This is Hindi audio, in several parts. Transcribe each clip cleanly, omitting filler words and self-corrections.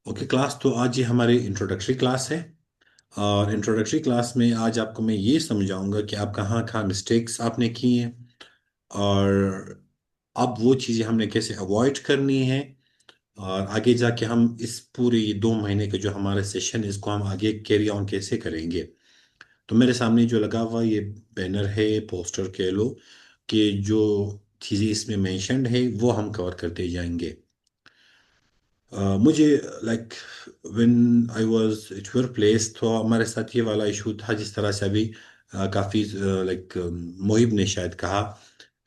ओके क्लास, तो आज ये हमारी इंट्रोडक्टरी क्लास है। और इंट्रोडक्टरी क्लास में आज आपको मैं ये समझाऊंगा कि आप कहाँ कहाँ मिस्टेक्स आपने की हैं, और अब वो चीज़ें हमने कैसे अवॉइड करनी है। और आगे जाके हम इस पूरे ये 2 महीने के जो हमारे सेशन है इसको हम आगे कैरी ऑन कैसे करेंगे। तो मेरे सामने जो लगा हुआ ये बैनर है, पोस्टर कह लो, कि जो चीज़ें इसमें मेंशन्ड है वो हम कवर करते जाएंगे। मुझे like when I was at your place तो हमारे साथ ये वाला इशू था, जिस तरह से अभी काफ़ी लाइक मोहिब ने शायद कहा।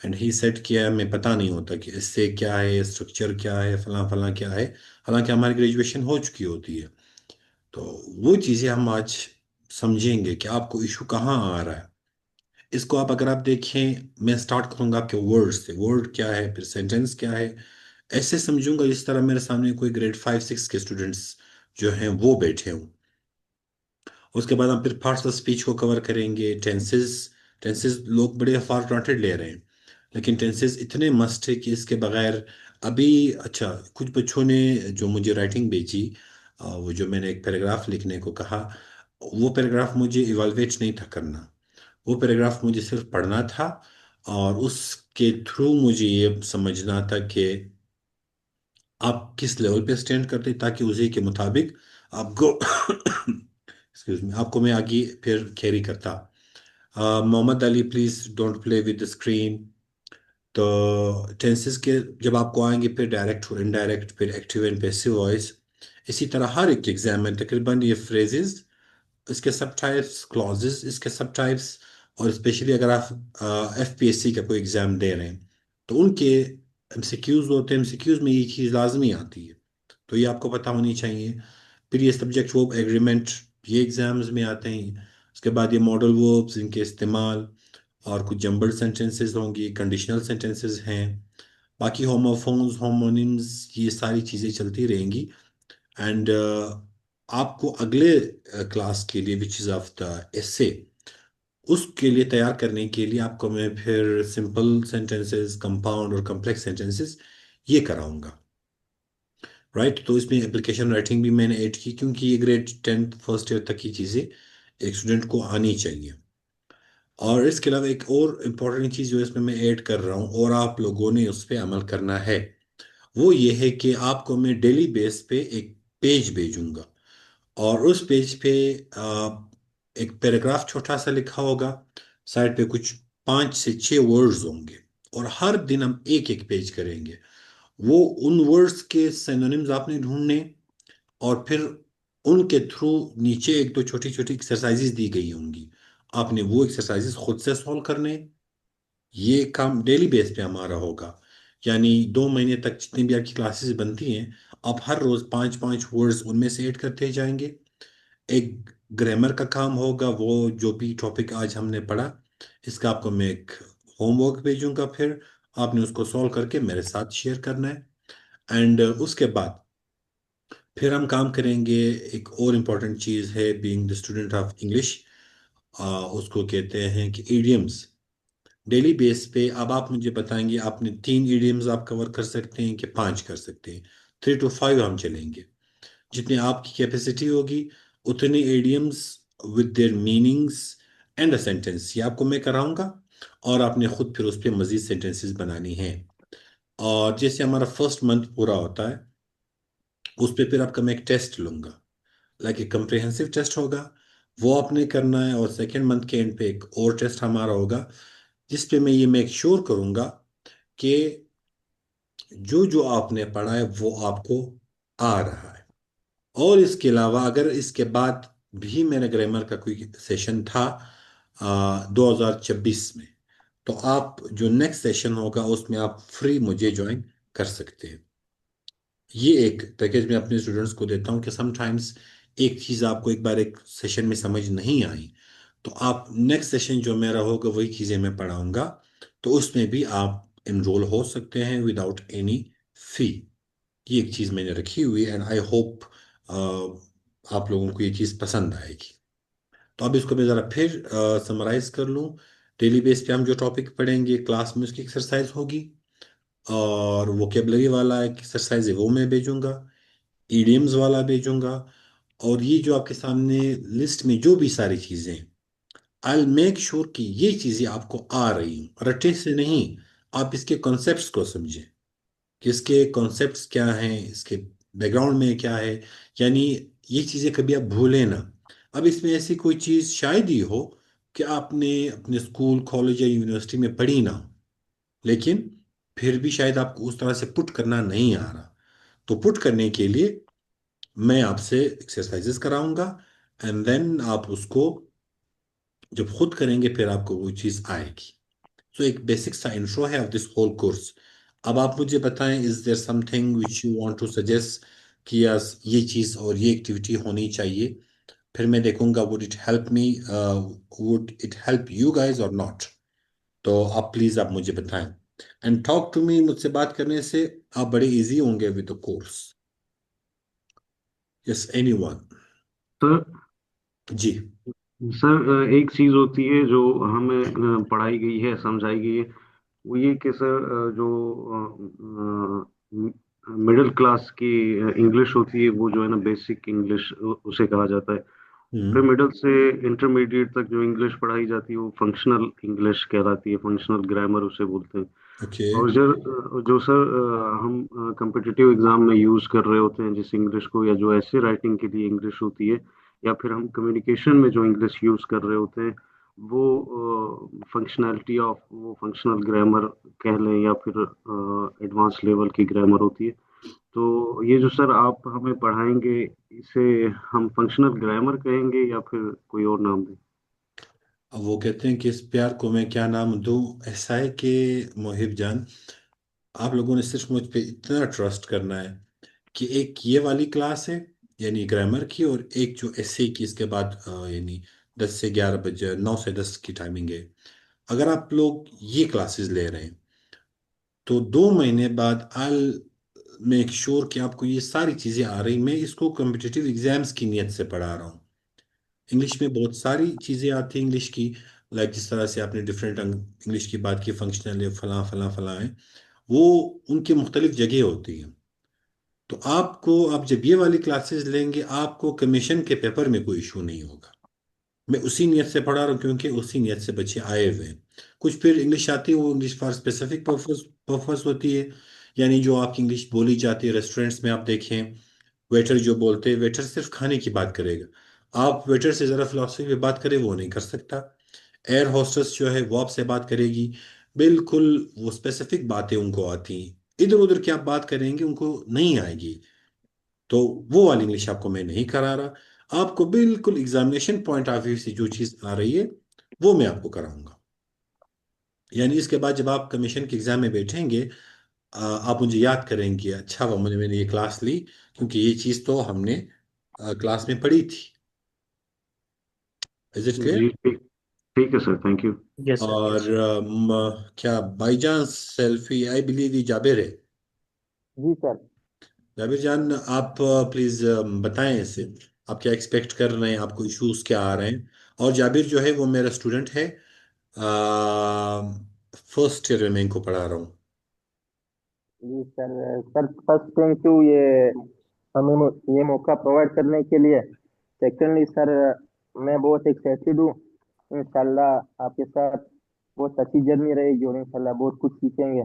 एंड ही सेट किया, हमें पता नहीं होता कि इससे क्या है, स्ट्रक्चर क्या है, फलां फलां क्या है। हालांकि हमारी ग्रेजुएशन हो चुकी होती है। तो वो चीज़ें हम आज समझेंगे कि आपको इशू कहाँ आ रहा है। इसको आप अगर आप देखें, मैं स्टार्ट करूंगा आपके वर्ड से। वर्ड क्या है, फिर सेंटेंस क्या है, ऐसे समझूंगा जिस तरह मेरे सामने कोई ग्रेड 5 6 के स्टूडेंट्स जो हैं वो बैठे हों। उसके बाद हम फिर पार्ट्स ऑफ स्पीच को कवर करेंगे। टेंसेस, टेंसेस लोग बड़े फॉर ग्रांटेड ले रहे हैं, लेकिन टेंसेस इतने मस्ट है कि इसके बगैर अभी। अच्छा, कुछ बच्चों ने जो मुझे राइटिंग भेजी, वो जो मैंने एक पैराग्राफ लिखने को कहा, वो पैराग्राफ मुझे इवालुएट नहीं था करना। वो पैराग्राफ मुझे सिर्फ पढ़ना था, और उसके थ्रू मुझे ये समझना था कि आप किस लेवल पे स्टैंड करते, ताकि उसी के मुताबिक आपको एक्सक्यूज मी, आपको मैं आगे फिर कैरी करता। Mohammad Ali, please don't play with the screen. तो टेंसेस के जब आपको आएंगे, फिर डायरेक्ट और इनडायरेक्ट, फिर एक्टिव एंड पैसिव वॉइस। इसी तरह हर एक एग्जाम में तकरीबन ये फ्रेजेस, इसके सब टाइप्स, क्लॉजेस, इसके सब टाइप्स। और स्पेशली अगर आप एफपीएससी का कोई एग्जाम दे रहे हैं तो उनके एमसीक्यूज होते हैं, एमसीक्यूज में ये चीज़ लाजमी आती है। तो ये आपको पता होनी चाहिए। फिर ये सब्जेक्ट वर्ब एग्रीमेंट, ये एग्जाम्स में आते हैं। उसके बाद ये मॉडल वर्ब्स, इनके इस्तेमाल, और कुछ जंबल्ड सेंटेंसेस होंगी, कंडीशनल सेंटेंसेस हैं। बाकी होमोफोन्स, होमोनिम्स, ये सारी चीज़ें चलती रहेंगी। एंड आपको अगले क्लास के लिए, which is of the essay, उसके लिए तैयार करने के लिए आपको मैं फिर सिंपल सेंटेंसेस, कंपाउंड और कॉम्प्लेक्स सेंटेंसेस ये कराऊंगा। राइट, तो इसमें एप्लीकेशन राइटिंग भी मैंने ऐड की, क्योंकि ये ग्रेड 10 फर्स्ट ईयर तक की चीज़ें एक स्टूडेंट को आनी चाहिए। और इसके अलावा एक और इम्पॉर्टेंट चीज़ जो इसमें मैं ऐड कर रहा हूँ और आप लोगों ने उस पर अमल करना है, वो ये है कि आपको मैं डेली बेस पे एक पेज भेजूंगा। और उस पेज पे एक पैराग्राफ छोटा सा लिखा होगा, साइड पे कुछ 5 से 6 वर्ड्स होंगे। और हर दिन हम एक एक पेज करेंगे। वो उन वर्ड्स के सिनोनिम्स आपने ढूंढने, और फिर उनके थ्रू नीचे एक दो छोटी छोटी एक्सरसाइजेज दी गई होंगी, आपने वो एक्सरसाइजेज खुद से सॉल्व करने। ये काम डेली बेस पे हमारा होगा। यानी 2 महीने तक जितनी भी आपकी क्लासेस बनती हैं, आप हर रोज 5 5 वर्ड्स उनमें से ऐड करते जाएंगे। एक ग्रामर का काम होगा, वो जो भी टॉपिक आज हमने पढ़ा, इसका आपको मैं एक होमवर्क भेजूंगा। फिर आपने उसको सॉल्व करके मेरे साथ शेयर करना है। एंड उसके बाद फिर हम काम करेंगे। एक और इम्पॉर्टेंट चीज़ है, being the student of English, उसको कहते हैं कि इडियम्स। डेली बेस पे अब आप मुझे बताएंगे, आपने 3 इडियम्स आप कवर कर सकते हैं कि 5 कर सकते हैं। 3 to 5 हम चलेंगे। जितनी आपकी कैपेसिटी होगी, उतने idioms with their meanings and a sentence, ये आपको मैं कराऊंगा। और आपने खुद फिर उस पर मजीद सेंटेंसेस बनानी हैं। और जैसे हमारा फर्स्ट मंथ पूरा होता है, उस पे फिर आपका मैं एक टेस्ट लूंगा, लाइक एक कंप्रिहेंसिव टेस्ट होगा। वो आपने करना है। और सेकेंड मंथ के एंड पे एक और टेस्ट हमारा होगा, जिस पे मैं ये मेक श्योर करूंगा कि जो जो आपने पढ़ा है वो आपको आ रहा है। और इसके अलावा अगर इसके बाद भी मेरा ग्रामर का कोई सेशन था 2026 में, तो आप जो नेक्स्ट सेशन होगा उसमें आप फ्री मुझे ज्वाइन कर सकते हैं। ये एक पैकेज मैं अपने स्टूडेंट्स को देता हूँ कि समटाइम्स एक चीज़ आपको एक बार एक सेशन में समझ नहीं आई, तो आप नेक्स्ट सेशन जो मेरा होगा वही चीज़ें मैं पढ़ाऊंगा। तो उसमें भी आप इनरोल हो सकते हैं विदाउट एनी फी। ये एक चीज़ मैंने रखी हुई है, एंड आई होप आप लोगों को ये चीज़ पसंद आएगी। तो अब इसको मैं ज़रा फिर समराइज कर लूँ। डेली बेस पे हम जो टॉपिक पढ़ेंगे क्लास में, उसकी एक्सरसाइज होगी। और वोकेबलरी वाला एक एक्सरसाइज है वो मैं भेजूंगा। ईडियम्स वाला भेजूंगा, और ये जो आपके सामने लिस्ट में जो भी सारी चीजें, आई मेक श्योर कि ये चीजें आपको आ रही हैं, रटे से नहीं। आप इसके कॉन्सेप्ट्स को समझें कि इसके कॉन्सेप्ट्स क्या हैं, इसके बैकग्राउंड में क्या है। यानी ये चीजें कभी आप भूलें ना। अब इसमें ऐसी कोई चीज शायद ही हो कि आपने अपने स्कूल कॉलेज या यूनिवर्सिटी में पढ़ी ना हो, लेकिन फिर भी शायद आपको उस तरह से पुट करना नहीं आ रहा। तो पुट करने के लिए मैं आपसे एक्सरसाइजेस कराऊंगा, एंड देन आप उसको जब खुद करेंगे फिर आपको वो चीज़ आएगी। सो एक बेसिक सा इंट्रो है ऑफ दिस होल कोर्स। अब आप मुझे बताएं, is there something which you want to suggest कि यस ये चीज़ और ये एक्टिविटी होनी चाहिए? फिर मैं देखूंगा would it help me, would it help you guys और नॉट। तो आप प्लीज़ आप मुझे बताएं, एंड टॉक टू मी। मुझसे बात करने से आप बड़े इजी होंगे with the course. Yes, anyone. Sir ji. Sir एक चीज होती है जो हमें पढ़ाई गई है, समझाई गई है, वो ये कि सर जो मिडिल क्लास की इंग्लिश होती है, वो जो है ना बेसिक इंग्लिश उसे कहा जाता है। फिर हम्म। मिडिल से इंटरमीडिएट तक जो इंग्लिश पढ़ाई जाती है वो फंक्शनल इंग्लिश कहलाती है, फंक्शनल ग्रामर उसे बोलते हैं। ओके। और जो सर हम competitive एग्जाम में यूज कर रहे होते हैं जिस इंग्लिश को, या जो ऐसे राइटिंग के लिए इंग्लिश होती है, या फिर हम कम्युनिकेशन में जो इंग्लिश यूज कर रहे होते हैं, वो फंक्शनैलिटी ऑफ वो फंक्शनल ग्रामर कह लें, या फिर एडवांस लेवल की ग्रामर होती है। तो ये जो सर आप हमें पढ़ाएंगे, इसे हम फंक्शनल ग्रामर कहेंगे या फिर कोई और नाम दें? अब वो कहते हैं कि इस प्यार को मैं क्या नाम दूं। ऐसा है कि मोहिब जान, आप लोगों ने सिर्फ मुझ पे इतना ट्रस्ट करना है कि एक ये वाली क्लास है यानी ग्रामर की, और एक जो एसए की इसके बाद यानी 10 से 11 बजे, 9 से 10 की टाइमिंग है। अगर आप लोग ये क्लासेस ले रहे हैं तो 2 महीने बाद आई मेक श्योर कि आपको ये सारी चीज़ें आ रही। मैं इसको कॉम्पिटिटिव एग्जाम्स की नीयत से पढ़ा रहा हूँ। इंग्लिश में बहुत सारी चीज़ें आती हैं इंग्लिश की, लाइक जिस तरह से आपने डिफरेंट इंग्लिश की बात की, फंक्शनल है, फलां फलां फलां है, वो उनकी मुख्तलिफ जगह होती हैं। तो आपको, आप जब ये वाली क्लासेस लेंगे, आपको कमीशन के पेपर में कोई इशू नहीं होगा। मैं उसी नियत से पढ़ा रहा हूँ क्योंकि उसी नियत से बच्चे आए हुए हैं। कुछ फिर इंग्लिश आती है, वो English for specific purpose purpose होती है। यानी जो आपकी इंग्लिश बोली जाती है रेस्टोरेंट्स में, आप देखें वेटर जो बोलते हैं, वेटर सिर्फ खाने की बात करेगा। आप वेटर से ज़रा फिलोसफी पे बात करें, वो नहीं कर सकता। एयर होस्टेस जो है वो आपसे बात करेगी, बिल्कुल वो स्पेसिफिक बातें उनको आती हैं। इधर उधर की आप बात करेंगे उनको नहीं आएगी। तो वो वाली इंग्लिश आपको मैं नहीं करा रहा, आपको बिल्कुल एग्जामिनेशन पॉइंट ऑफ व्यू से जो चीज़ आ रही है वो मैं आपको कराऊंगा। यानी इसके बाद जब आप कमीशन के एग्जाम में बैठेंगे, आप मुझे याद करेंगे, अच्छा वो मैंने ये क्लास ली, क्योंकि ये चीज़ तो हमने क्लास में पढ़ी थी। Is it clear? जी ठीक। ठीक है sir, thank you. Yes sir, और यस। क्या by chance selfie, I believe ये जाबिर है। जी सर। जाबिर जान, आप प्लीज बताएं इसे, आप क्या एक्सपेक्ट कर रहे हैं, आपको इश्यूज क्या आ रहे हैं। और जाबिर जो है वो मेरा स्टूडेंट है, फर्स्ट ईयर में मैं इनको पढ़ा रहा हूँ। जी sir. Sir first thank you, ये हमें ये मौका प्रोवाइड करने के लिए। सेकेंडली सर, मैं बहुत एक्साइटेड हूँ। इंशाल्लाह आपके साथ बहुत अच्छी जर्नी रहेगी और इंशाल्लाह बहुत कुछ सीखेंगे।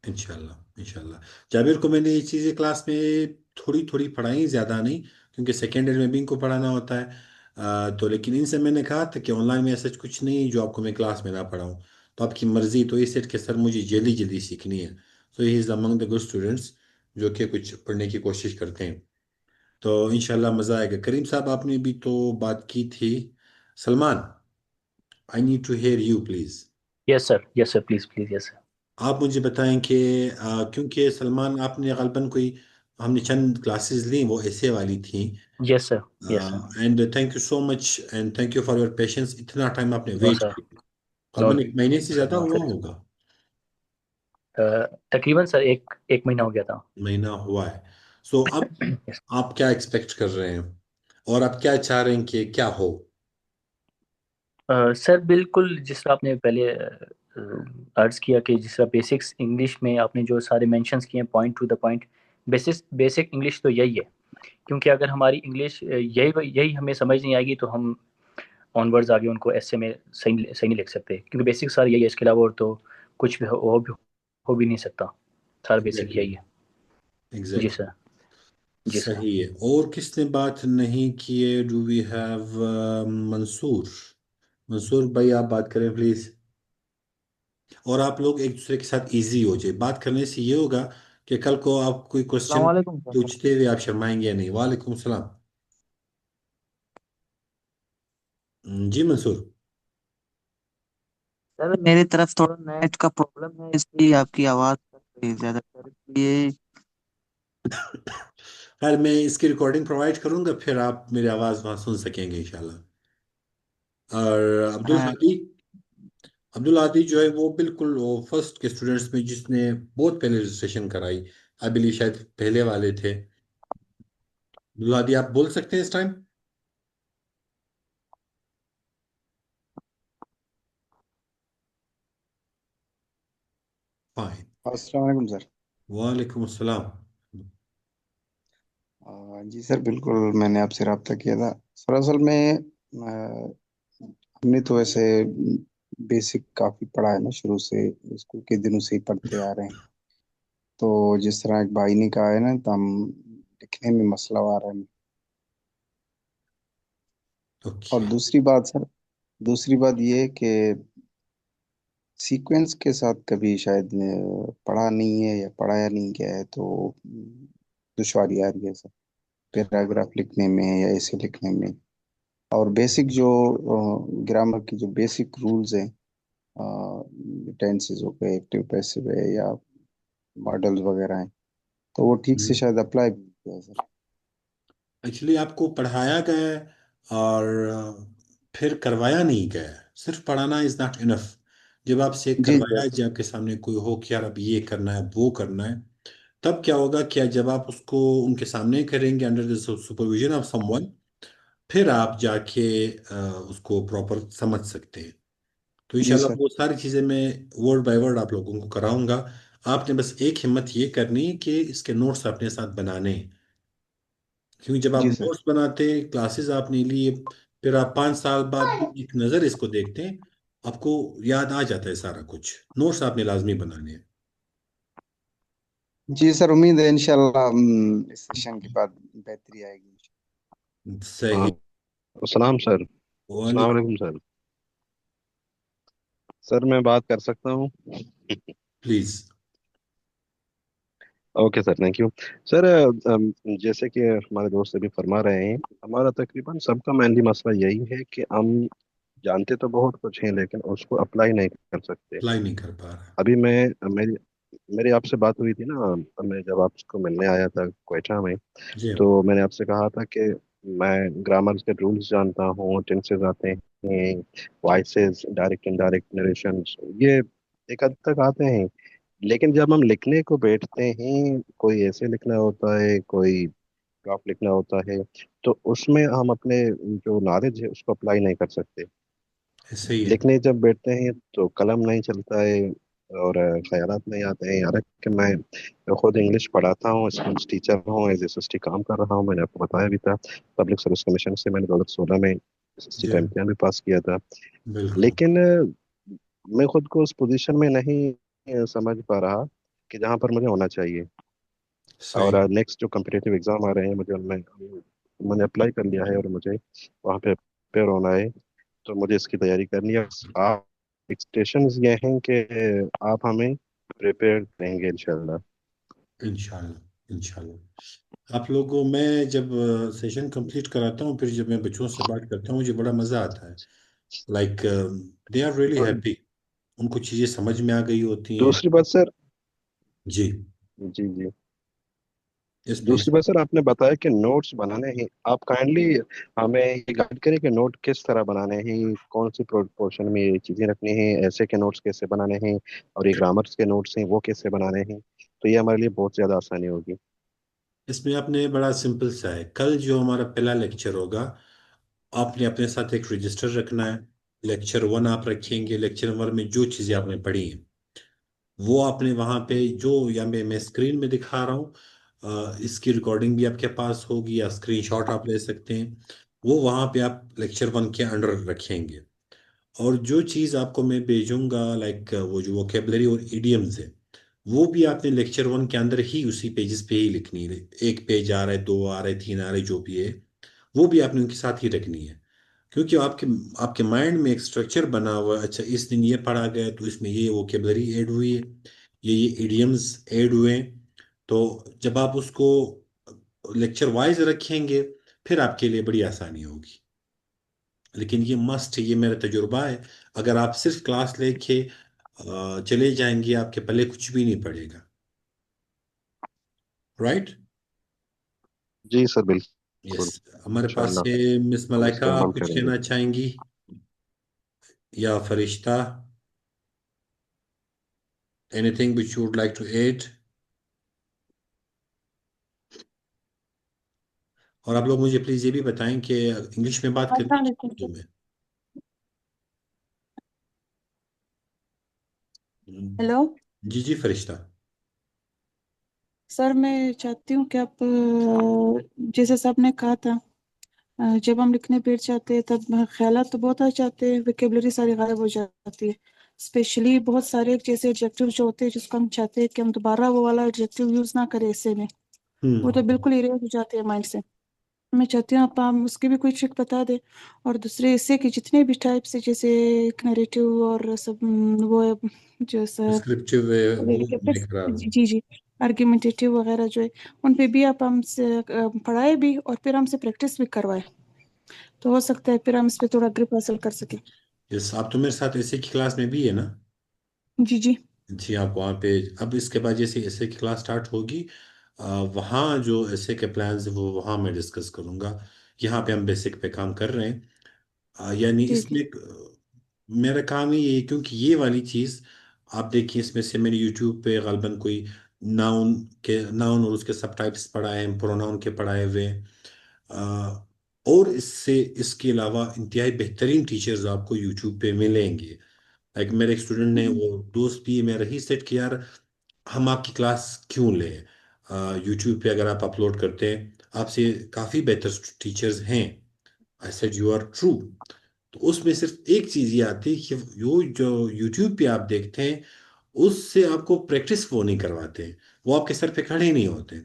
इंशाल्लाह इंशाल्लाह। जाबिर को मैंने ये चीज़ें क्लास में थोड़ी थोड़ी पढ़ाई, ज़्यादा नहीं, क्योंकि सेकेंड ईयर में भी इनको पढ़ाना होता है। तो लेकिन इनसे मैंने कहा था कि ऑनलाइन में ऐसा कुछ नहीं जो आपको मैं क्लास में ना पढ़ाऊँ। तो आपकी मर्ज़ी। तो ये सेट के सर मुझे जल्दी जल्दी सीखनी है। So he is among the good students जो कि कुछ पढ़ने की कोशिश करते हैं। तो इंशाल्लाह मज़ा आएगा। करीम साहब, आपने भी तो बात की थी। Salman, I need to hear you please. Yes sir, please please, yes sir. आप मुझे बताएं कि क्योंकि सलमान आपने गलबन कोई, हमने चंद क्लासेस ली वो ऐसे वाली थी। Yes sir, yes sir. And thank you so much, and thank you for your patience. इतना टाइम आपने नो वेट सर। किया, नो गलबन 1 महीने से सर, ज़्यादा नो हुआ सर। होगा। तकरीबन सर एक एक महीना हो गया था। महीना हुआ है। सो अब यस। आप क्या एक्सपेक्ट कर रहे हैं, और आप क्या चाह रहे हैं कि क्या हो? सर बिल्कुल, जिस तरह आपने पहले अर्ज किया कि जिस तरह बेसिक्स इंग्लिश में आपने जो सारे मेंशंस किए हैं, point two the point, basic basic English तो यही है। क्योंकि अगर हमारी इंग्लिश यही यही हमें समझ नहीं आएगी तो हम ऑनवर्ड्स आगे उनको ऐसे में सही नहीं लिख सकते, क्योंकि बेसिक सारा यही है, इसके अलावा और तो कुछ भी हो भी नहीं सकता, सारा बेसिक एग्जैक्टली। यही है। जी एग्जैक्टली। सर। जी सर। सही है। और किसने बात नहीं किए? Do we have Mansoor? Mansoor भाई आप बात करें प्लीज। और आप लोग एक दूसरे के साथ इजी हो जाए, बात करने से ये होगा कि कल को आप कोई क्वेश्चन सलामवालेकुम सर। पूछते हुए आप शर्माएंगे नहीं। वालेकुम सलाम। जी मंसूर। सर मेरी तरफ थोड़ा नेट का प्रॉब्लम है, इसलिए आपकी आवाज़ कट रही है ज़्यादातर, इसलिए। खैर मैं इसकी रिकॉर्डिंग प्रोवाइड करूंगा, फिर आप मेरी आवाज़ वहाँ सुन सकेंगे इंशाल्लाह। और अब्दुल हाँ हादी। अब्दुल हादी जो है वो बिल्कुल वो फर्स्ट के स्टूडेंट्स में जिसने बहुत पहले रजिस्ट्रेशन कराई। आई बिलीव शायद पहले वाले थे। अब्दुल हादी आप बोल सकते हैं इस टाइम? फाइन। अस्सलाम वालेकुम सर। वालेकुम अस्सलाम। जी सर, बिल्कुल मैंने आपसे रब्ता किया था सर। असल में हमने तो ऐसे बेसिक काफ़ी पढ़ा है ना, शुरू से स्कूल के दिनों से ही पढ़ते आ रहे हैं। तो जिस तरह एक भाई ने कहा है ना, तो हम लिखने में मसला आ रहा है। और ओके। दूसरी बात सर, दूसरी बात ये है कि सीक्वेंस के साथ कभी शायद पढ़ा नहीं है या पढ़ाया नहीं गया है, तो दुश्वारी आ रही है सर पैराग्राफ लिखने में या ऐसे लिखने में। और बेसिक जो ग्रामर की जो बेसिक रूल्स हैं, टेंसेस हो गए, एक्टिव पैसिव है या मॉडल्स वगैरह हैं, तो वो ठीक से शायद अप्लाई भी नहीं किया है सर। एक्चुअली आपको पढ़ाया गया है और फिर करवाया नहीं गया है। सिर्फ पढ़ाना इज नॉट इनफ। जब आपसे जी जी करवाया जाए, आपके सामने कोई हो कि यार अब ये करना है वो करना है, तब क्या होगा? क्या जब आप उसको उनके सामने करेंगे under the supervision of someone, फिर आप जाके उसको प्रॉपर समझ सकते हैं। तो जी इंशाल्लाह सर। वो सारी चीज़ें मैं वर्ड बाय वर्ड आप लोगों को कराऊंगा। आपने बस एक हिम्मत ये करनी है कि इसके नोट्स अपने साथ बनाने हैं। क्योंकि जब आप जी सर। नोट्स बनाते हैं, क्लासेस आपने लिए, फिर आप 5 साल बाद भी एक नज़र इसको देखते हैं, आपको याद आ जाता है सारा कुछ। नोट्स आपने लाजमी बनाने हैं। जी सर, उम्मीद है इंशाल्लाह इस सेशन के बाद बेहतरी आएगी। सही। हाँ। सलाम सर। अस्सलाम वालेकुम। वालेकुम सर। सर मैं बात कर सकता हूँ? Please. Okay sir, thank you. Sir जैसे कि हमारे दोस्त अभी फरमा रहे हैं, हमारा तकरीबन सबका मेनली मसला यही है कि हम जानते तो बहुत कुछ हैं लेकिन उसको अप्लाई नहीं कर सकते। अप्लाई नहीं कर पा रहा। अभी मेरी मेरी आपसे बात हुई थी ना, मैं जब आपको मिलने आया था क्वेटा में, जी। तो मैंने आपसे कहा था कि मैं ग्रामर के रूल्स जानता हूँ, टेंसेस आते हैं, वॉइसेस, डायरेक्ट इनडायरेक्ट नरेशंस, ये एक हद तक आते हैं। लेकिन जब हम लिखने को बैठते हैं, कोई ऐसे लिखना होता है, कोई ड्रॉप लिखना होता है, तो उसमें हम अपने जो नॉलेज है उसको अप्लाई नहीं कर सकते। ऐसे ही है। लिखने जब बैठते हैं तो कलम नहीं चलता है और ख्यालात नहीं आते हैं। हालांकि मैं खुद इंग्लिश पढ़ाता हूँ, स्कूल टीचर हूँ, एज एसएसटी काम कर रहा हूँ, मैंने आपको बताया भी था। पब्लिक सर्विस कमीशन से मैंने 2016 में एसएसटी जी। का इम्तिहान भी पास किया था। बिल्कुल। लेकिन मैं खुद को उस पोजीशन में नहीं समझ पा रहा कि जहाँ पर मुझे होना चाहिए। और सही। नेक्स्ट जो कम्पिटेटिव एग्जाम आ रहे हैं, मुझे उनमें मैंने अप्लाई कर लिया है और मुझे वहाँ पे प्रिपेयर होना है। तो मुझे इसकी तैयारी करनी है। आप एक्सपेक्टेशंस ये हैं कि आप हमें प्रिपेयर करेंगे इंशाल्लाह। इंशाल्लाह इंशाल्लाह। आप लोगों मैं जब सेशन कंप्लीट कराता हूँ, फिर जब मैं बच्चों से बात करता हूँ, मुझे बड़ा मज़ा आता है। लाइक दे आर रियली और हैप्पी। उनको चीज़ें समझ में आ गई होती हैं। दूसरी बात सर, जी। जी जी, यस प्लीज। दूसरी बात सर, आपने बताया कि नोट्स बनाने हैं। आप काइंडली हमें ये गाइड करें कि नोट किस तरह बनाने हैं, कौन सी पोर्शन में ये चीज़ें रखनी हैं, ऐसे के नोट्स कैसे बनाने हैं, और ये ग्रामर्स के नोट्स हैं वो कैसे बनाने हैं। तो ये हमारे लिए बहुत ज़्यादा आसानी होगी। इसमें आपने बड़ा सिंपल सा है, कल जो हमारा पहला लेक्चर होगा, आपने अपने साथ एक रजिस्टर रखना है। लेक्चर 1 आप रखेंगे। लेक्चर 1 में जो चीज़ें आपने पढ़ी हैं वो आपने वहाँ पे जो, या मैं स्क्रीन में दिखा रहा हूँ, इसकी रिकॉर्डिंग भी आपके पास होगी या स्क्रीनशॉट आप ले सकते हैं। वो वहाँ पे आप लेक्चर वन के अंडर रखेंगे। और जो चीज़ आपको मैं भेजूंगा, लाइक वो जो वोकेबलरी और इडियम्स है, वो भी आपने लेक्चर वन के अंदर ही उसी पेजेस पे ही लिखनी है। एक पेज आ रहा है, दो आ रहे हैं, तीन आ रहे हैं, जो भी है वो भी आपने उनके साथ ही रखनी है। क्योंकि आपके आपके माइंड में एक स्ट्रक्चर बना हुआ है, अच्छा इस दिन ये पढ़ा गया तो इसमें ये वोकेबलरी ऐड हुई है, ये इडियम्स ऐड हुए हैं। तो जब आप उसको लेक्चर वाइज रखेंगे, फिर आपके लिए बड़ी आसानी होगी। लेकिन ये मस्ट है, ये मेरा तजुर्बा है। अगर आप सिर्फ क्लास लेके चले जाएंगे, आपके पल्ले कुछ भी नहीं पड़ेगा। राइट। जी सर, यस। बिल्कुल। हमारे पास इंशाल्लाह है मिस हम इस पे मलाइका, आप अमल कुछ करेंगे। कहना चाहेंगी? या Farishta, anything which you would like to add? और आप लोग मुझे प्लीज ये भी बताएं कि इंग्लिश में बात करनी है कि उर्दू में? हेलो जी जी फरिश्ता। सर, मैं चाहती हूँ कि आप जैसे सर ने कहा था, जब हम लिखने बैठ जाते हैं तब ख्यालात तो बहुत आ जाते हैं, वोकेबलरी सारी गायब हो जाती है। स्पेशली बहुत सारे जैसे एडजेक्टिव जो होते हैं जिसको हम चाहते हैं कि हम दोबारा वो वाला एडजेक्टिव यूज ना करें ऐसे में, वो तो हम्म। बिल्कुल इरेज हो जाते हैं माइंड से। मैं चाहती हूँ आप हम उसकी भी कोई ट्रिक बता दें। और दूसरे इससे कि जितने भी टाइप से जैसे नरेटिव और सब वो है, जो सर डिस्क्रिप्टिव वो मैं करा रहा जी हूँ। जी जी, आर्ग्यूमेंटेटिव वगैरह जो है, उन पे भी आप हमसे पढ़ाए भी और फिर हमसे प्रैक्टिस भी करवाए, तो हो सकता है फिर हम इस पे थोड़ा ग्रिप हासिल कर सकें। यस, आप तो मेरे साथ ऐसे की क्लास में भी है ना? जी जी जी, आप वहाँ पे, अब इसके बाद जैसे ऐसे की क्लास स्टार्ट होगी, वहाँ जो ऐसे के प्लान्स है वो वहाँ मैं डिस्कस करूँगा। यहाँ पे हम बेसिक पे काम कर रहे हैं। यानी ठीक है। इसमें मेरा काम ही ये है, क्योंकि ये वाली चीज़ आप देखिए, इसमें से मैंने यूट्यूब पे गलबन कोई नाउन और उसके सब टाइप्स पढ़ाए हैं, प्रोनाउन के पढ़ाए हुए हैं। और इसके अलावा इंतहाई बेहतरीन टीचर्स आपको यूट्यूब पे मिलेंगे। लाइक मेरे एक स्टूडेंट ने, हम्म, वो दोस्त भी मेरा ही सेट किया, यार हम आपकी क्लास क्यों लें? यूट्यूब पे अगर आप अपलोड करते हैं, आपसे काफ़ी बेहतर टीचर्स हैं। I said you are true. तो उसमें सिर्फ एक चीज़ ये आती है कि वो जो यूट्यूब पे आप देखते हैं, उससे आपको प्रैक्टिस वो नहीं करवाते हैं, वो आपके सर पे खड़े ही नहीं होते।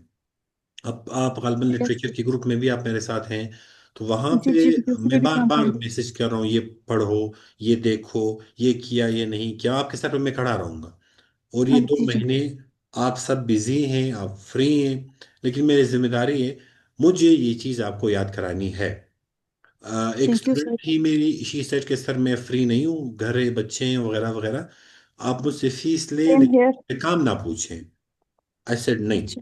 अब आप गालबन yes, लिटरेचर के ग्रुप में भी आप मेरे साथ हैं, तो वहाँ जी पे जी जी, उस पे मैं भी बार काम बार करेंगे। मैसेज कर रहा हूँ, ये पढ़ो, ये देखो, ये किया ये नहीं किया, आपके सर पे मैं खड़ा रहूंगा। और ये हाँ दो जी जी, महीने आप सब बिजी हैं, आप फ्री हैं, लेकिन मेरी जिम्मेदारी है, मुझे ये चीज़ आपको याद करानी है। एक थैंक यू सर। स्टूडेंट ही मेरी इसी सेट के सर, मैं फ्री नहीं हूँ, घर है, बच्चे हैं, वगैरह वगैरह, आप मुझसे फीस ले सेम हियर। लेकिन काम ना पूछें। आई सेड नहीं, अच्छा।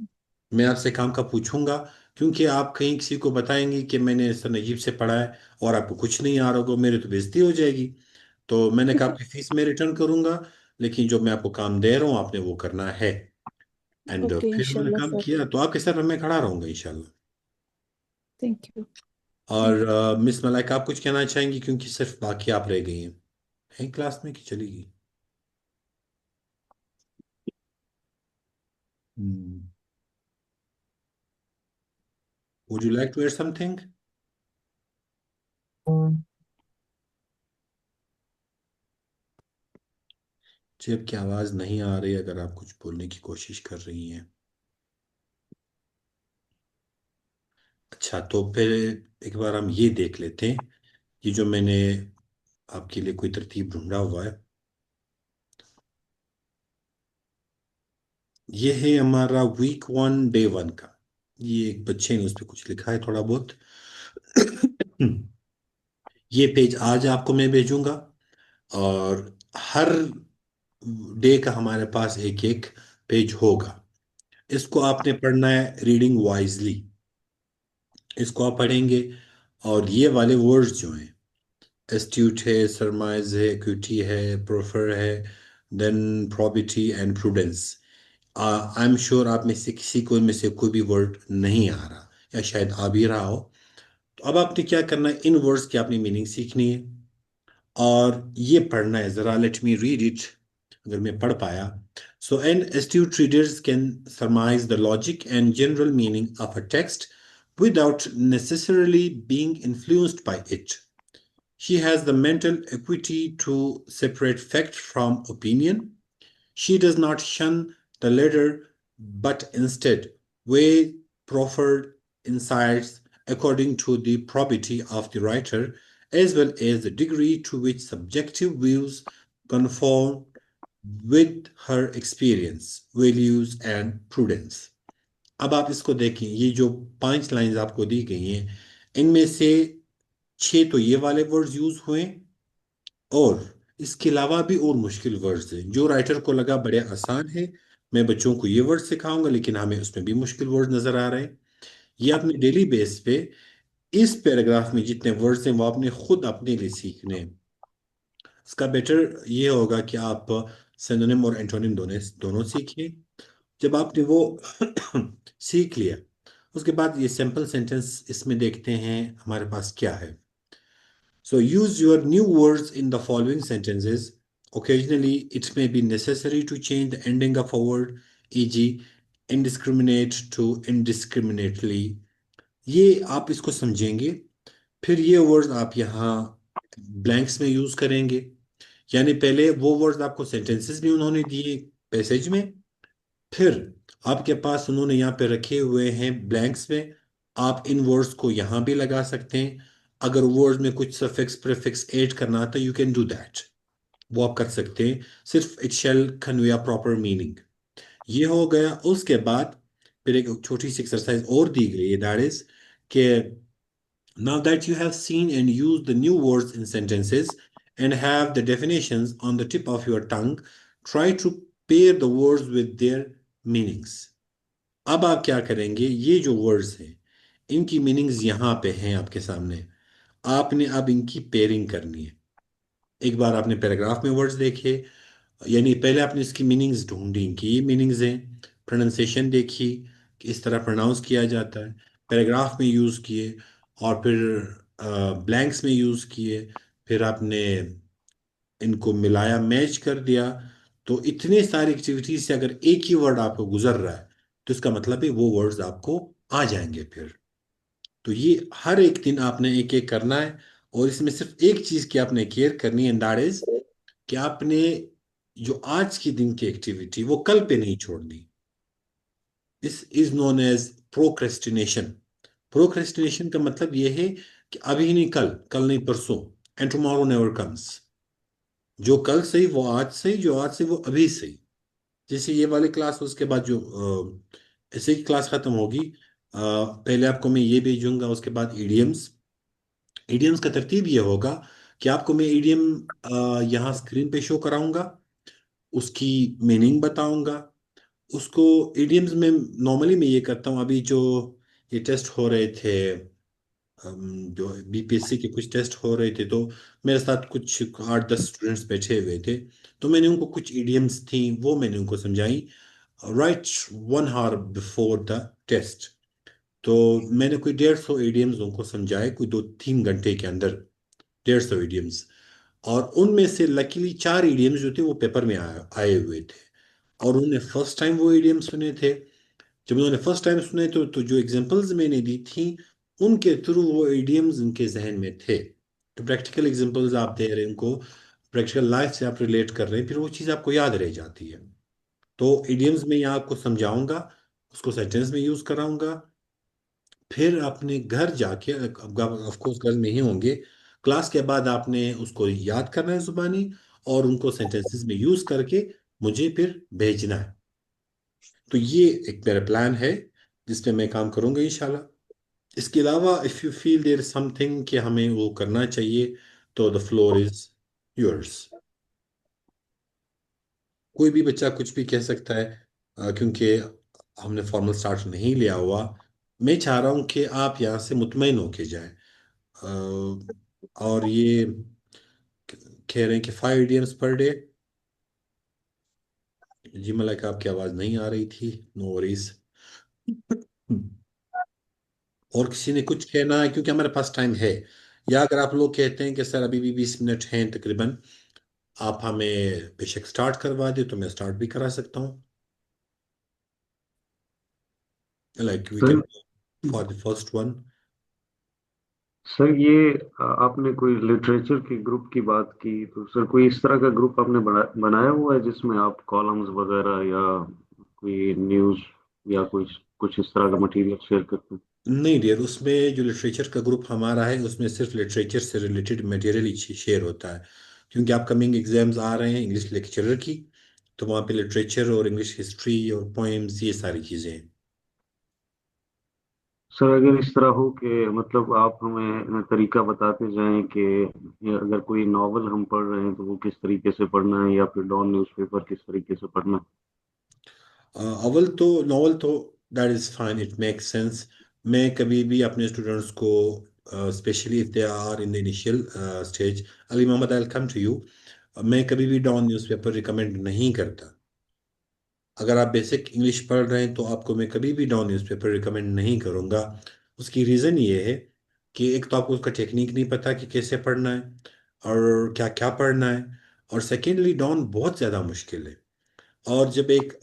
मैं आपसे काम का पूछूंगा। क्योंकि आप कहीं किसी को बताएंगे कि मैंने सर नजीब से पढ़ा है और आपको कुछ नहीं आ रहा होगा, मेरी तो बेइज्जती हो जाएगी। तो मैंने कहा आपकी फीस मैं रिटर्न करूंगा, लेकिन जो मैं आपको काम दे रहा हूँ आपने वो करना है। एंड ओके फिर हमने इंशाल्लाह काम सर। किया, तो आपके सर पर मैं खड़ा रहूंगा इंशाल्लाह। Thank you. और मिस मलाइका, आप कुछ कहना चाहेंगी? क्योंकि सिर्फ बाकी आप रह गई हैं क्लास में, कि चली गई? Would you like to add something? जी, आपकी आवाज़ नहीं आ रही, अगर आप कुछ बोलने की कोशिश कर रही हैं। अच्छा, तो फिर एक बार हम ये देख लेते हैं, ये जो मैंने आपके लिए कोई तरतीब ढूंढा हुआ है, ये है हमारा वीक 1 डे 1 का। ये एक बच्चे ने उस पर कुछ लिखा है थोड़ा बहुत। ये पेज आज आपको मैं भेजूंगा, और हर डे का हमारे पास एक एक पेज होगा। इसको आपने पढ़ना है रीडिंग वाइजली। इसको आप पढ़ेंगे, और ये वाले वर्ड्स जो हैं, एस्ट्यूट है, सरमाइज है, इक्विटी है, प्रोफर है, then probity and prudence. I am sure आप में से किसी को इनमें से कोई भी वर्ड नहीं आ रहा, या शायद आ भी रहा हो। तो अब आपने क्या करना है, इन वर्ड्स की आपने मीनिंग सीखनी है, और ये पढ़ना है। ज़रा लेट मी रीड इट। अगर मैं पढ़ पाया. So an astute readers can surmise the logic and general meaning of a text without necessarily being influenced by it. She has the mental acuity to separate fact from opinion. She does not shun the latter, but instead weigh proffered insights according to the probity of the writer, as well as the degree to which subjective views conform with her experience, values and prudence. अब आप इसको देखें, ये जो 5 लाइंस आपको दी गई हैं, इनमें से 6 तो ये वाले वर्ड्स यूज हुए, और इसके अलावा भी और मुश्किल वर्ड्स हैं जो राइटर को लगा बड़े आसान है, मैं बच्चों को ये वर्ड सिखाऊंगा, लेकिन हमें उसमें भी मुश्किल वर्ड नजर आ रहे हैं. ये अपने डेली बेस पे इस पैराग्राफ में जितने वर्ड्स हैं वो आपने खुद अपने लिए सीखने हैं. इसका बेटर ये होगा कि आप सिनोनिम और एंटोनिम दोनों दोनों सीखिए. जब आपने वो सीख लिया, उसके बाद ये सिंपल सेंटेंस इसमें देखते हैं हमारे पास क्या है. So use your new words in the following sentences. Occasionally, it may be necessary to change the ending of a word, e.g., indiscriminate to indiscriminately. ये आप इसको समझेंगे. फिर ये वर्ड्स आप यहाँ ब्लैंक्स में यूज करेंगे, यानी पहले वो वर्ड्स आपको सेंटेंसेस में उन्होंने दिए पैसेज में, फिर आपके पास उन्होंने यहाँ पे रखे हुए हैं ब्लैंक्स में. आप इन वर्ड्स को यहाँ भी लगा सकते हैं. अगर वर्ड में कुछ सफिक्स प्रीफिक्स ऐड करना आता, यू कैन डू दैट, वो आप कर सकते हैं. सिर्फ it shall convey a proper meaning. ये हो गया. उसके बाद फिर एक छोटी सी एक्सरसाइज और दी गई है, दैट इज कि now that you have seen and used the new words in sentences and have the definitions on the tip of your tongue, try to pair the words with their meanings. अब आप क्या करेंगे, ये जो वर्ड्स हैं इनकी मीनिंग्स यहाँ पे हैं आपके सामने, आपने अब इनकी पेयरिंग करनी है. एक बार आपने पैराग्राफ में वर्ड्स देखे, यानी पहले आपने इसकी मीनिंग्स ढूंढी कि ये मीनिंग्स हैं. प्रोनाउंसिएशन देखी कि इस तरह प्रोनाउंस किया जाता है, पैराग्राफ में यूज़ किए, और फिर ब्लैंक्स में यूज़ किए, फिर आपने इनको मिलाया, मैच कर दिया. तो इतने सारी एक्टिविटीज से अगर एक ही वर्ड आपको गुजर रहा है, तो इसका मतलब है वो वर्ड्स आपको आ जाएंगे फिर. तो ये हर एक दिन आपने एक एक करना है, और इसमें सिर्फ एक चीज की आपने केयर करनी है, दैट इज कि आपने जो आज की दिन की एक्टिविटी वो कल पे नहीं छोड़नी. This is known as procrastination. Procrastination का मतलब ये है कि अभी नहीं कल, कल नहीं परसों, एंड टुमारो नेवर कम्स. जो कल सही वो आज सही, जो आज सही वो अभी सही. जैसे ये वाली क्लास, उसके बाद जो ऐसे की क्लास खत्म होगी, पहले आपको मैं ये भेजूंगा, उसके बाद ईडियम्स. ईडियम्स का तरतीब ये होगा कि आपको मैं ईडियम यहाँ स्क्रीन पे शो कराऊंगा, उसकी मीनिंग बताऊंगा. उसको ईडियम्स में नॉर्मली मैं ये करता हूँ. अभी जो ये टेस्ट हो रहे थे, जो बीपीएससी के कुछ टेस्ट हो रहे थे, तो मेरे साथ कुछ 8-10 स्टूडेंट्स बैठे हुए थे, तो मैंने उनको कुछ ईडियम्स थी वो मैंने उनको समझाई right 1 hour before the test. तो मैंने कोई 150 ईडियम्स उनको समझाए, कोई 2-3 घंटे के अंदर 150 ईडियम्स. और उनमें से लकीली 4 ईडियम्स जो थे वो पेपर में आए हुए थे, और उन्होंने फर्स्ट टाइम वो ईडियम्स सुने थे. जब उन्होंने फर्स्ट टाइम सुने तो जो एग्जांपल्स मैंने दी थी उनके थ्रू वो इडियम्स उनके जहन में थे. तो प्रैक्टिकल एग्जांपल्स आप दे रहे हैं उनको, प्रैक्टिकल लाइफ से आप रिलेट कर रहे हैं, फिर वो चीज़ आपको याद रह जाती है. तो इडियम्स में यहाँ आपको समझाऊंगा, उसको सेंटेंस में यूज कराऊंगा. फिर अपने घर जाके, ऑफ कोर्स घर में ही होंगे, क्लास के बाद आपने उसको याद करना है जुबानी, और उनको सेंटेंसेस में यूज करके मुझे फिर भेजना है. तो ये एक मेरा प्लान है जिस पे मैं काम करूंगा इंशाल्लाह. इसके अलावा if you feel there something कि हमें वो करना चाहिए, तो द फ्लोर इज योर्स. कोई भी बच्चा कुछ भी कह सकता है, क्योंकि हमने फॉर्मल स्टार्ट नहीं लिया हुआ. मैं चाह रहा हूँ कि आप यहाँ से मुतमईन होके जाएं. और ये कह रहे हैं कि 5 idioms पर डे. जी मलाइका, आपकी आवाज़ नहीं आ रही थी, नो वरीज. और किसी ने कुछ कहना है, क्योंकि हमारे पास टाइम है, या अगर आप लोग कहते हैं कि सर अभी भी 20 मिनट हैं तकरीबन, आप हमें बेशक स्टार्ट करवा दे तो मैं स्टार्ट भी करा सकता हूँ, like we sir can for the first one. Sir ये आपने कोई लिटरेचर के ग्रुप की बात की, तो सर कोई इस तरह का ग्रुप आपने बनाया हुआ है जिसमें आप कॉलम्स वगैरह या कोई न्यूज़ या कुछ कुछ इस तरह का मटेरियल शेयर करते हैं? नहीं डियर, उसमें जो लिटरेचर का ग्रुप हमारा है उसमें सिर्फ लिटरेचर से रिलेटेड मटेरियल ही शेयर होता है, क्योंकि अपकमिंग एग्जाम्स आ रहे हैं इंग्लिश लेक्चरर की, तो वहाँ पे लिटरेचर और इंग्लिश हिस्ट्री और पोएम्स ये सारी चीज़ें हैं। सर अगर इस तरह हो कि मतलब आप हमें तरीका बताते जाएं कि ये अगर कोई नॉवल हम पढ़ रहे हैं तो वो किस तरीके से पढ़ना है, या फिर डॉन न्यूज़पेपर किस तरीके से पढ़ना है? अव्वल तो नॉवल तो that is fine, it makes sense. मैं कभी भी अपने स्टूडेंट्स को, specially if they are in the initial stage, Ali Mohammad I will come to you, मैं कभी भी डॉन न्यूज़पेपर रिकमेंड नहीं करता। अगर आप बेसिक इंग्लिश पढ़ रहे हैं तो आपको मैं कभी भी डॉन न्यूज़पेपर रिकमेंड नहीं करूँगा। उसकी रीज़न ये है कि एक तो आपको उसका टेक्निक नहीं पता कि कैसे पढ़ना है और क्या क्या पढ़ना है, और सेकेंडली डॉन बहुत ज़्यादा मुश्किल है। और जब एक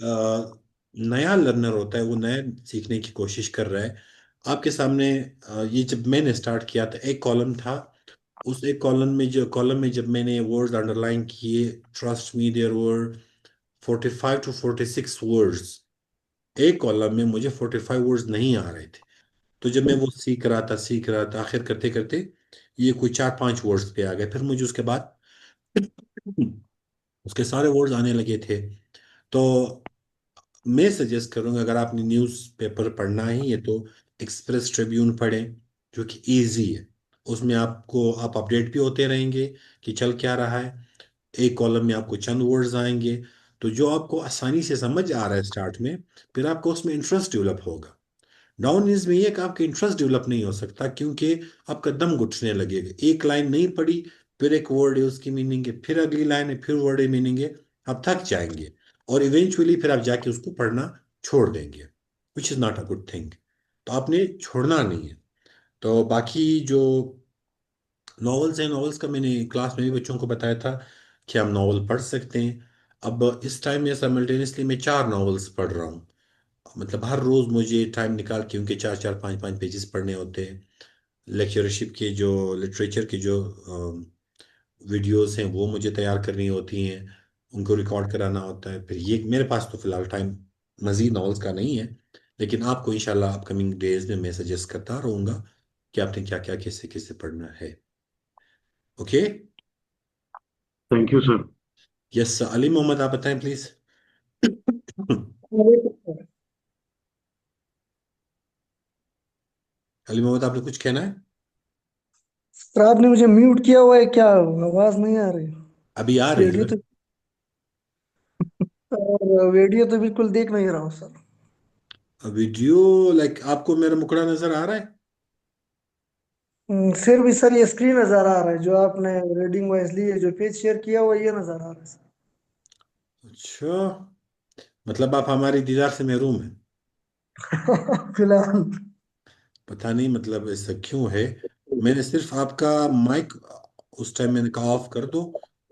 नया लर्नर होता है, वो नया सीखने की कोशिश कर रहा है, आपके सामने ये जब मैंने स्टार्ट किया था एक कॉलम था, उस एक कॉलम में जब मैंने वर्ड्स अंडरलाइन किए, trust me there were 45 to 46 words. एक कॉलम में मुझे 45 वर्ड्स नहीं आ रहे थे। तो जब मैं वो सीख रहा था आखिर करते करते ये कोई 4-5 वर्ड्स पे आ गए, फिर मुझे उसके बाद उसके सारे वर्ड्स आने लगे थे। तो मैं सजेस्ट करूंगा, अगर आपने न्यूज़पेपर पढ़ना ही है तो एक्सप्रेस ट्रिब्यून पढ़ें, जो कि इजी है। उसमें आप अपडेट भी होते रहेंगे कि चल क्या रहा है। एक कॉलम में आपको चंद वर्ड्स आएंगे, तो जो आपको आसानी से समझ आ रहा है स्टार्ट में, फिर आपको उसमें इंटरेस्ट डेवलप होगा। डाउन न्यूज में ये कि आपका इंटरेस्ट डेवलप नहीं हो सकता, क्योंकि आपका दम घुटने लगेगा। एक लाइन नहीं पढ़ी, फिर एक वर्ड है उसकी मीनिंग है, फिर अगली लाइन है, फिर वर्ड है मीनिंग है, आप थक जाएंगे और इवेंचुअली फिर आप जाके उसको पढ़ना छोड़ देंगे, which is not a good thing. तो आपने छोड़ना नहीं है। तो बाकी जो नॉवेल्स हैं, नॉवेल्स का मैंने क्लास में भी बच्चों को बताया था कि हम नॉवल पढ़ सकते हैं। अब इस टाइम में साइमल्टेनियसली मैं 4 नॉवेल्स पढ़ रहा हूँ। मतलब हर रोज मुझे टाइम निकाल के उनके 4-4 5-5 पेजेस पढ़ने होते हैं। लेक्चरशिप के जो लिटरेचर के जो वीडियोस हैं वो मुझे तैयार करनी होती हैं, उनको रिकॉर्ड कराना होता है। फिर ये मेरे पास तो फिलहाल टाइम मजीद नॉवेल्स का नहीं है, लेकिन आपको इंशाल्लाह अपकमिंग डेज में मैं सजेस्ट करता रहूँगा कि आपने क्या क्या कैसे कैसे पढ़ना है। Okay. Thank you sir. Yes, Ali Mohammad आप बताएं प्लीज। अली मोहम्मद आपने कुछ कहना है? सर आपने मुझे म्यूट किया हुआ है क्या? आवाज नहीं आ रही। अभी आ रही वीडियो है। तो और वीडियो तो बिल्कुल देख नहीं रहा हूँ सर। वीडियो लाइक आपको मेरा मुखड़ा नजर आ रहा है? फिर भी सर ये स्क्रीन नजर आ रहा है जो आपने रीडिंग वाइज ली है, जो पेज शेयर किया हुआ है, ये नजर आ रहा है सर। अच्छा, मतलब आप हमारी दीदार से महरूम हैं। फिलहाल। पता नहीं मतलब ऐसा क्यों है। मैंने सिर्फ आपका माइक उस टाइम मैंने कहा ऑफ कर दो,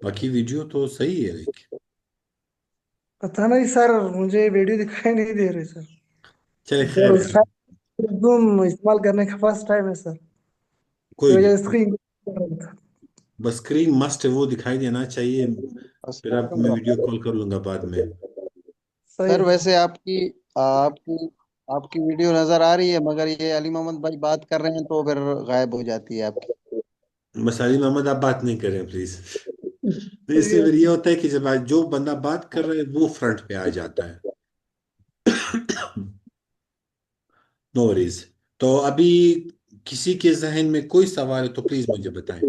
बाकी वीडियो तो सही है लाइक। पता नहीं सर, मुझे वीडियो दिखाई नहीं दे रही सर। चले सर खैर है, जूम इस्तेमाल करने का फर्स्ट टाइम है सर, कोई तो नहीं। वजह स्क्रीन कर रहा था। बस स्क्रीन मस्ट है, वो दिखाई देना चाहिए। बस फिर आपको मैं वीडियो कॉल कर लूंगा बाद में। सही सर है सर। वैसे आपकी आपकी वीडियो नजर आ रही है, मगर ये अली मोहम्मद भाई बात कर रहे हैं तो फिर गायब हो जाती है आपकी। बस अली मोहम्मद आप बात नहीं करें प्लीज। तो सही इससे है फिर ये सर। होता है कि जब जो बंदा बात कर रहा है वो फ्रंट पे आ जाता है। No worries. तो अभी किसी के जहन में कोई सवाल है तो प्लीज मुझे बताएं।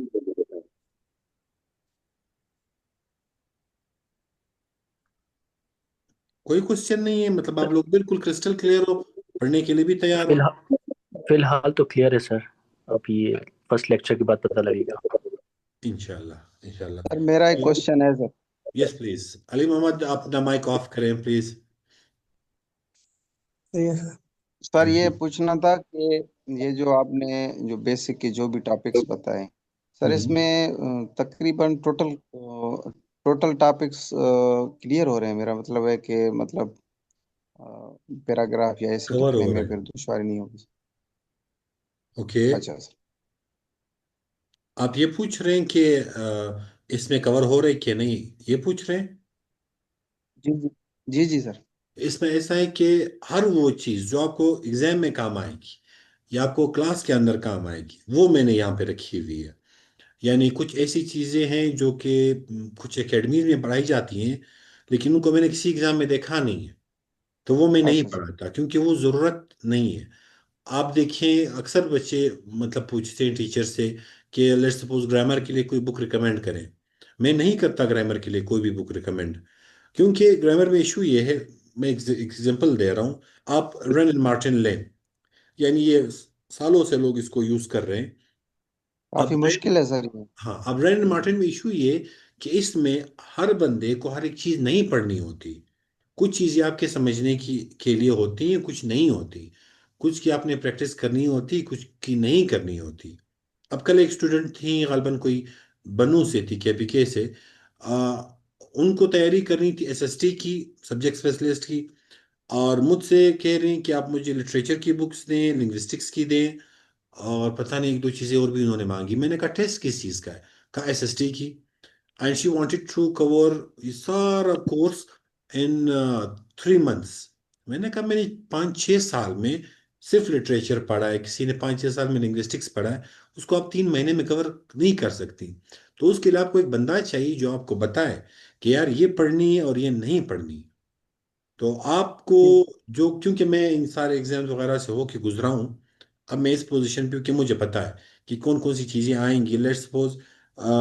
कोई क्वेश्चन नहीं है, मतलब आप लोग बिल्कुल क्रिस्टल क्लियर हो, पढ़ने के लिए भी तैयार हो। फिलहाल फिलहाल तो क्लियर है सर। अब ये फर्स्ट लेक्चर के बाद पता लगेगा। इंशाल्लाह इंशाल्लाह। सर मेरा एक क्वेश्चन है sir. Yes please, Ali Mohammad आप अपना माइक ऑफ करें प्लीज। सही है सर। सर थैंक ये यू। पूछना था कि ये जो आपने जो बेसिक के जो भी टॉपिक्स बताए, सर हम्म। इसमें तकरीबन टोटल टोटल टॉपिक्स क्लियर हो रहे हैं। मेरा मतलब है कि मतलब पैराग्राफ या ऐसे कवर लिखने हो में रहा है। फिर दुश्वारी नहीं होगी। ओके। अच्छा सर। आप ये पूछ रहे हैं कि इसमें कवर हो रहा है कि नहीं, ये पूछ रहे हैं। जी जी। जी जी सर। इसमें ऐसा है कि हर वो चीज़ जो आपको एग्जाम में काम आएगी या आपको क्लास के अंदर काम आएगी वो मैंने यहाँ पे रखी हुई है। यानी कुछ ऐसी चीज़ें हैं जो कि कुछ एकेडमीज में पढ़ाई जाती हैं, लेकिन उनको मैंने किसी एग्जाम में देखा नहीं है, तो वो मैं नहीं अच्छा सर। पढ़ाता क्योंकि वो ज़रूरत नहीं है। आप देखें अक्सर बच्चे मतलब पूछते हैं टीचर से कि लेट्स सपोज ग्रामर के लिए कोई बुक रिकमेंड करें। मैं नहीं करता ग्रामर के लिए कोई भी बुक रिकमेंड, क्योंकि ग्रामर में इशू ये है। मैं एग्जांपल दे रहा हूँ। आप रन एंड मार्टिन लेन, यानी ये सालों से लोग इसको यूज कर रहे हैं। काफी अब मुश्किल है सर ये। हाँ, अब रैंड मार्टिन में इशू ये कि इसमें हर बंदे को हर एक चीज नहीं पढ़नी होती। कुछ चीजें आपके समझने की के लिए होती हैं, कुछ नहीं होती। कुछ की आपने प्रैक्टिस करनी होती, कुछ की नहीं करनी होती। अब कल एक स्टूडेंट थी गालबन, कोई बनू से थी, केपीके से। आ, उनको तैयारी करनी थी एसएसटी की, सब्जेक्ट स्पेशलिस्ट की। और मुझसे कह रही हैं कि आप मुझे लिटरेचर की बुक्स दें, लिंग्विस्टिक्स की दें, और पता नहीं एक दो चीजें और भी उन्होंने मांगी। मैंने कहा टेस्ट किस चीज का है? कहा एसएसटी की। And she wanted to cover ये सारा कोर्स इन 3 मंथ्स। मैंने कहा मैंने 5-6 साल में सिर्फ लिटरेचर पढ़ा है, किसी ने 5-6 साल में लिंग्विस्टिक्स पढ़ा है, उसको आप 3 महीने में कवर नहीं कर सकती। तो उसके लिए आपको एक बंदा चाहिए जो आपको बताए कि यार ये पढ़नी है और ये नहीं पढ़नी। तो आपको जो, क्योंकि मैं इन सारे एग्जाम्स वगैरह से होके गुजरा हूँ, अब मैं इस पोजीशन पे हूँ कि मुझे पता है कि कौन कौन सी चीज़ें आएंगी। लेट्स सपोज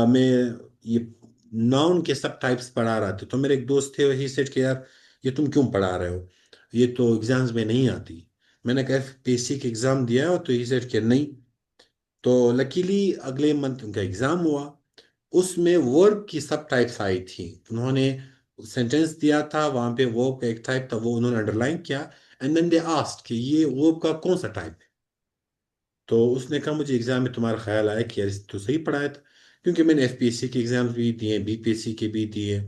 मैं ये नाउन के सब टाइप्स पढ़ा रहा था, तो मेरे एक दोस्त थे, वही सेट कि यार ये तुम क्यों पढ़ा रहे हो, ये तो एग्जाम्स में नहीं आती। मैंने कहा बेसिक एग्जाम दिया हो, तो ही सेट कि नहीं। तो लकीली अगले मंथ उनका एग्जाम हुआ, उसमें वर्ब की सब टाइप्स आई थी। उन्होंने सेंटेंस दिया था, वहां पे वर्ब का एक टाइप था, वो उन्होंने अंडरलाइन किया। एंड देन दे आस्क्ड कि ये वर्ब का कौन सा टाइप है। तो उसने कहा मुझे एग्जाम में तुम्हारा ख्याल आया कि यार तो सही पढ़ाया था, क्योंकि मैंने एफपीएससी के एग्जाम्स भी दिए, बीपीएससी के भी दिए,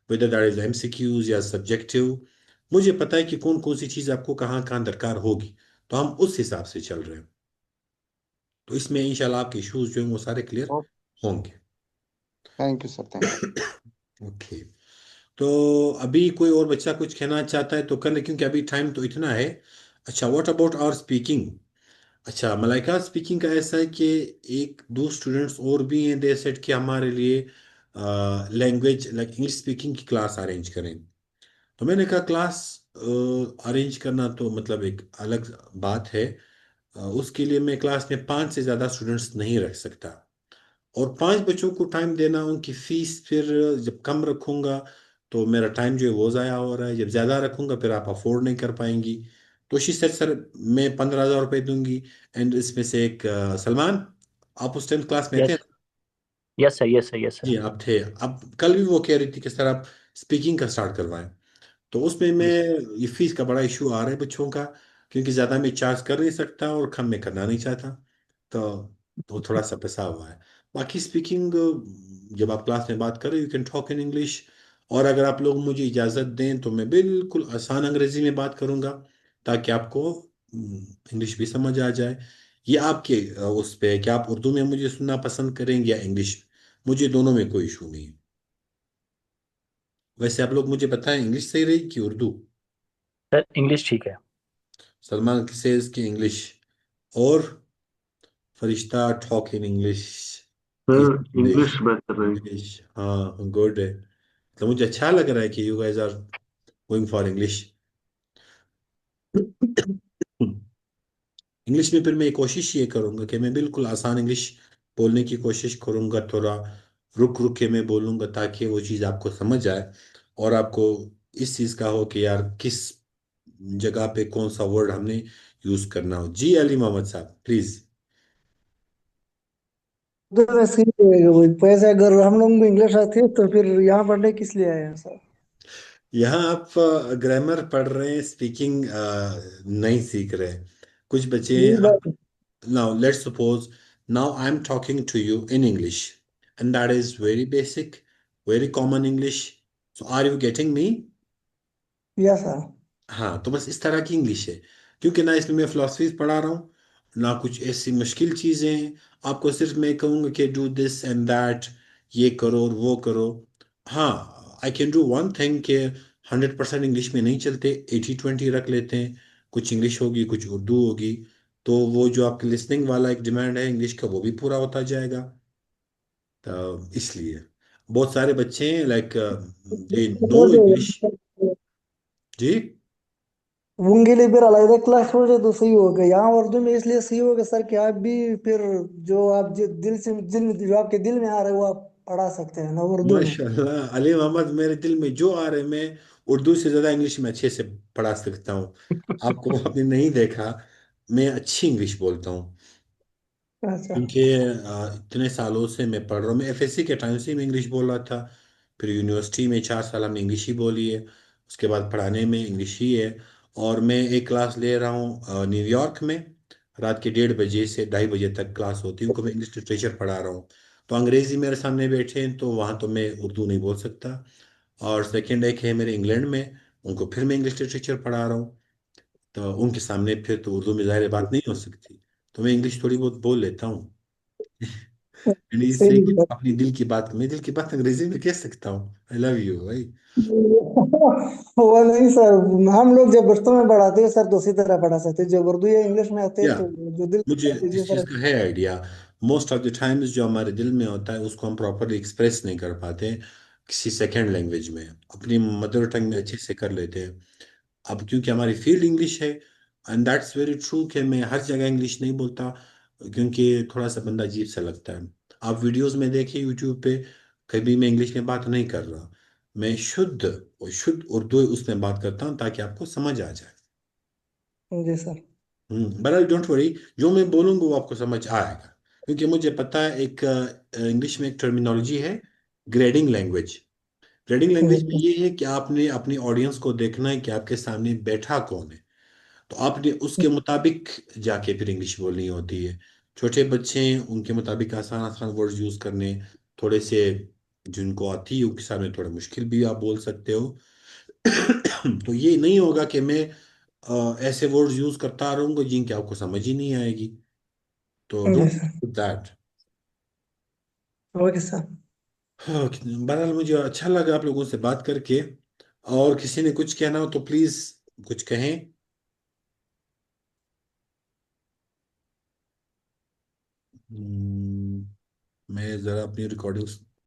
वेदर दैट इज एमसीक्यूज या सब्जेक्टिव। मुझे पता है कि कौन कौन सी चीज़ आपको कहाँ कहाँ दरकार होगी, तो हम उस हिसाब से चल रहे हैं। तो इसमें इंशाल्लाह आपके इश्यूज जो हैं वो सारे क्लियर होंगे। Thank you sir. Thank you. Okay. तो अभी कोई और बच्चा कुछ कहना चाहता है तो कर ले, क्योंकि अभी टाइम तो इतना है। अच्छा, व्हाट अबाउट आवर स्पीकिंग? अच्छा, मलाइका स्पीकिंग का ऐसा है कि एक दो स्टूडेंट्स और भी हैं, दे सेड कि हमारे लिए लैंग्वेज लाइक इंग्लिश स्पीकिंग की क्लास अरेंज करें। तो मैंने कहा क्लास अरेंज करना तो मतलब एक अलग बात है। उसके लिए मैं क्लास में 5 से ज़्यादा स्टूडेंट्स नहीं रख सकता, और 5 बच्चों को टाइम देना, उनकी फीस फिर जब कम रखूंगा तो मेरा टाइम जो है वो ज़ाया हो रहा है, जब ज़्यादा रखूंगा फिर आप अफोर्ड नहीं कर पाएंगी। तो शी सेड सर मैं 15,000 रुपये दूंगी। एंड इसमें से एक सलमान, आप उस टाइम क्लास में थे यस, ना? Yes sir, yes sir, yes जी सर। आप थे। अब कल भी वो कह रही थी कि सर आप स्पीकिंग का स्टार्ट करवाएं। तो उसमें मैं, ये फीस का बड़ा इशू आ रहा है बच्चों का, क्योंकि ज़्यादा मैं चार्ज कर नहीं सकता और कम मैं करना नहीं चाहता। तो वो थोड़ा सा पैसा हुआ है। बाकी स्पीकिंग, जब आप क्लास में बात करें you can talk in English. और अगर आप लोग मुझे इजाज़त दें तो मैं बिल्कुल आसान अंग्रेजी में बात करूंगा, ताकि आपको इंग्लिश भी समझ आ जाए। ये आपके उस पे है कि आप उर्दू में मुझे सुनना पसंद करेंगे या इंग्लिश। मुझे दोनों में कोई इशू नहीं है। वैसे आप लोग मुझे बताएं, इंग्लिश सही रहेगी कि उर्दू? सर इंग्लिश ठीक है। सलमान सेज की इंग्लिश, और फरिश्ता talk in English. Sir English, English बेहतर रहेगी। इंग्लिश, हाँ गुड है। तो मुझे अच्छा लग रहा है कि you guys are going for English. English में फिर मैं कोशिश ये करूंगा कि मैं बिल्कुल आसान इंग्लिश बोलने की कोशिश करूंगा, थोड़ा रुक रुक के मैं बोलूंगा, ताकि वो चीज़ आपको समझ आए और आपको इस चीज़ का हो कि यार किस जगह पे कौन सा वर्ड हमने यूज करना हो। जी अली मोहम्मद साहब प्लीज। तो वैसे ही रहेगा वही पैसे। अगर हम लोग को इंग्लिश आती है तो फिर यहाँ पढ़ने किस लिए आए हैं सर? यहाँ आप ग्रामर पढ़ रहे हैं, स्पीकिंग नहीं सीख रहे हैं। कुछ बच्चे यही आप, बात है। Now let's suppose, now I am talking to you in English, and that is very basic, very common English. So are you getting me? Yes sir. हाँ, तो बस इस तरह की इंग्लिश है. क्योंकि ना इसमें मैं फिलोसफी पढ़ा रहा हूँ, ना कुछ ऐसी मुश्किल चीज़ें हैं. आपको सिर्फ मैं कहूँगा कि डू दिस एंड दैट, ये करो और वो करो. हाँ, I can do one thing कि 100% इंग्लिश में नहीं चलते, 80-20 रख लेते हैं. कुछ इंग्लिश होगी, कुछ उर्दू होगी. तो वो जो आपकी लिसनिंग वाला एक डिमांड है इंग्लिश का, वो भी पूरा होता जाएगा. तो इसलिए बहुत सारे बच्चे हैं लाइक दे नो वो जो इंग्लिश. जी. उनके लिए फिर अलग क्लास हो जाए तो सही होगा. यहाँ उर्दू में इसलिए सही होगा सर कि आप भी फिर जो आप दिल से जो आपके दिल में आ रहा है वो आप पढ़ा सकते हैं ना उर्दू में. माशाल्लाह अली मोहम्मद, मेरे दिल में जो आ रहे, मैं उर्दू से ज़्यादा इंग्लिश में अच्छे से पढ़ा सकता हूँ. आपको आपने नहीं देखा, मैं अच्छी इंग्लिश बोलता हूँ. अच्छा. क्योंकि इतने सालों से मैं पढ़ रहा हूँ. मैं एफएससी के टाइम से मैं इंग्लिश बोल रहा था. फिर यूनिवर्सिटी में 4 साल हमने इंग्लिश ही बोली है. उसके बाद पढ़ाने में इंग्लिश ही है. और मैं एक क्लास ले रहा हूँ न्यूयॉर्क में. रात के 1:30 से 2:30 तक क्लास होती है, उनको मैं इंग्लिश लिटरेचर पढ़ा रहा हूँ. तो अंग्रेजी मेरे सामने बैठे हैं, तो वहाँ तो मैं उर्दू नहीं बोल सकता. और सेकंड एक है मेरे इंग्लैंड में, उनको फिर मैं इंग्लिश लिटरेचर पढ़ा रहा हूँ. तो उनके सामने फिर तो उर्दू में ज़ाहिर बात नहीं हो सकती. तो मैं इंग्लिश थोड़ी बहुत बोल लेता हूँ. यानी इससे सही कि है. अपनी दिल की बात, मैं दिल की बात अंग्रेजी में कह सकता हूँ, आई लव यू भाई. वो नहीं सर, हम लोग जब बचपन में पढ़ाते हैं सर तो उसी तरह पढ़ा सकते हैं. जब उर्दू या इंग्लिश में आते हैं या तो जो दिल मुझे में आते हैं, जिस इस चीज़ तरह. का है idea. Most of the times जो हमारे दिल में होता है उसको हम प्रॉपरली एक्सप्रेस नहीं कर पाते किसी सेकेंड लैंग्वेज में. अपनी मदर टंग में अच्छे से कर लेते हैं. अब क्योंकि हमारी फील्ड इंग्लिश है, एंड दैट्स वेरी ट्रू कि मैं हर जगह इंग्लिश नहीं बोलता, क्योंकि थोड़ा सा बंदा अजीब सा लगता है. आप वीडियोस में देखिए यूट्यूब पे, कभी मैं इंग्लिश में बात नहीं कर रहा. मैं शुद्ध और शुद्ध उर्दू उसमें बात करता हूँ ताकि आपको समझ आ जाए. जी सर. बट डोंट वरी, जो मैं बोलूँगा वो आपको समझ आएगा. क्योंकि मुझे पता है एक इंग्लिश में एक टर्मिनोलॉजी है, ग्रेडिंग लैंग्वेज. ग्रेडिंग जी लैंग्वेज में सर. ये है कि आपने अपनी ऑडियंस को देखना है कि आपके सामने बैठा कौन है. तो आपने उसके मुताबिक जाके फिर इंग्लिश बोलनी होती है. छोटे बच्चे हैं, उनके मुताबिक आसान आसान वर्ड्स यूज करने, थोड़े से जिनको आती है उनके सामने थोड़ा मुश्किल भी आप बोल सकते हो. तो ये नहीं होगा कि मैं ऐसे वर्ड्स यूज करता रहूंगा जिनकी आपको समझ ही नहीं आएगी. तो जी don't sir. That. Okay sir. बहरहाल मुझे अच्छा लगा आप लोगों से बात करके. और किसी ने कुछ कहना हो तो प्लीज कुछ कहें. मैं ज़रा अपनी रिकॉर्डिंग्स